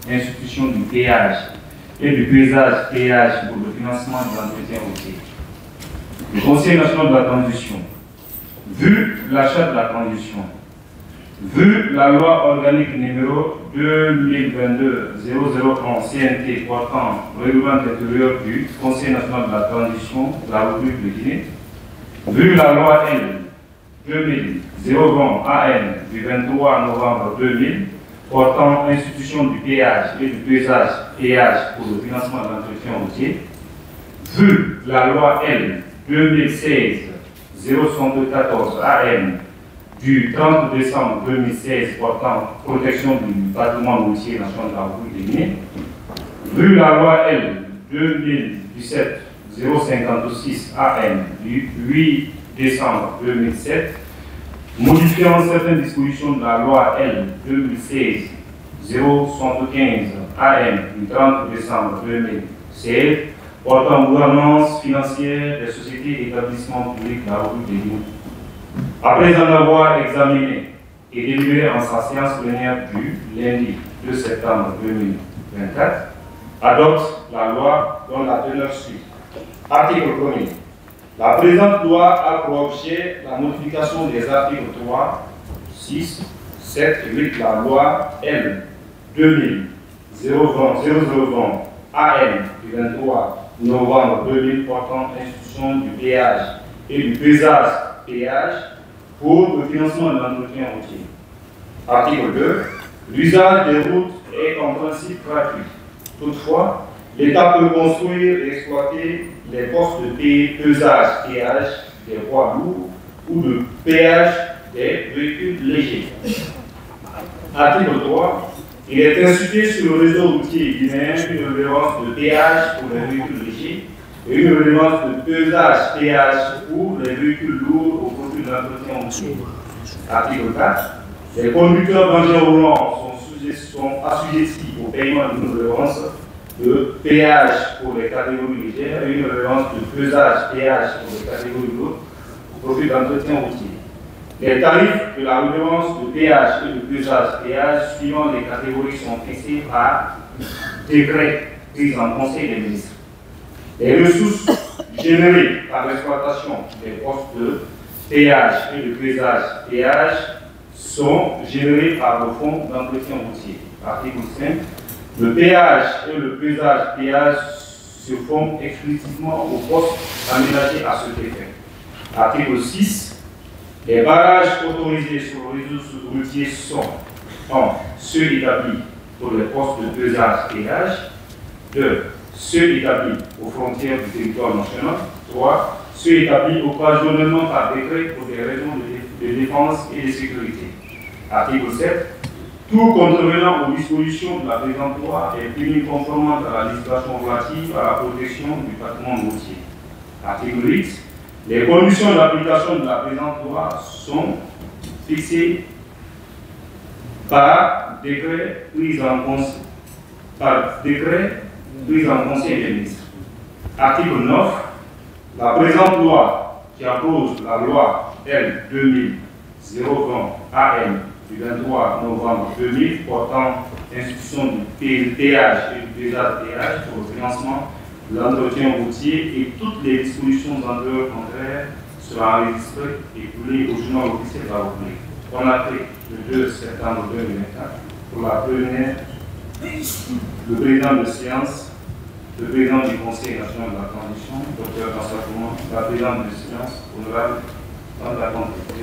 institution du péage et du paysage péage pour le financement de l'entretien routier. Le Conseil national de la transition, vu l'achat de la transition, vu la loi organique numéro 2022-0011 CNT portant règlement intérieur du Conseil national de la transition de la République de Guinée, vu la loi L 2000-020 AN du 23 novembre 2000 portant institution du péage et du paysage péage pour le financement de l'entretien routier, vu la loi L 2016-074 AN du 30 décembre 2016 portant protection du patrimoine routier national de la République de Guinée, vu la loi L 2017-056 AN du 8 décembre 2007, modifiant certaines dispositions de la loi L 2016-075 AN du 30 décembre 2016 portant gouvernance financière des sociétés et établissements publics de la République de Guinée. Après en avoir examiné et délibéré en sa séance plénière du lundi 2 septembre 2024, adopte la loi dont la teneur suit. Article 1er. La présente loi a pour objet la modification des articles 3, 6, 7 et 8 de la loi L 2000-020 AN du 23 novembre 2000 portant institution du péage et du paysage péage pour le financement de l'entretien routier. Article 2. L'usage des routes est en principe gratuit. Toutefois, l'État peut construire et exploiter les postes de pesage péage des poids lourds ou de péage des véhicules légers. Article 3. Il est institué sur le réseau routier guinéen une redevance de péage pour les véhicules légers et une redevance de pesage péage pour les véhicules lourds au profit de l'entretien routier. Article 4. Les conducteurs d'engins roulants sont assujettis au paiement d'une redevance de péage pour les catégories légères et une redevance de pesage péage pour les catégories lourdes au profit de l'entretien routier. Les tarifs de la redevance de péage et de pesage péage suivant les catégories sont fixés par décret pris en Conseil des ministres. Les ressources générées par l'exploitation des postes de péage et de pesage péage sont générées par le fonds d'entretien routier. Article 5. Le péage et le pesage péage se font exclusivement aux postes aménagés à cet effet. Article 6. Les barrages autorisés sur le réseau routier sont 1. Ceux établis pour les postes de pesage péage. 2. Ceux établis aux frontières du territoire national. 3. Ceux établis occasionnellement par décret pour des raisons de défense et de sécurité. Article 7. Tout contrevenant aux dispositions de la présente loi est puni conformément à la législation relative à la protection du patrimoine routier. Article 8. Les conditions d'application de la présente loi sont fixées par décret pris en Conseil des ministres. Article 9. La présente loi qui appose la loi L 2000-020 AN du 23 novembre 2000 portant institution du péage et du paysage péage pour le financement de l'entretien routier et toutes les dispositions antérieures contraires sera enregistrées et publiées au journal officiel de la République. On a pris le 2 septembre 2024 pour la première, le président de séance, le président du Conseil national de la transition, Dr. François Koumou, la présidente de séance, honorable Tanta Conté.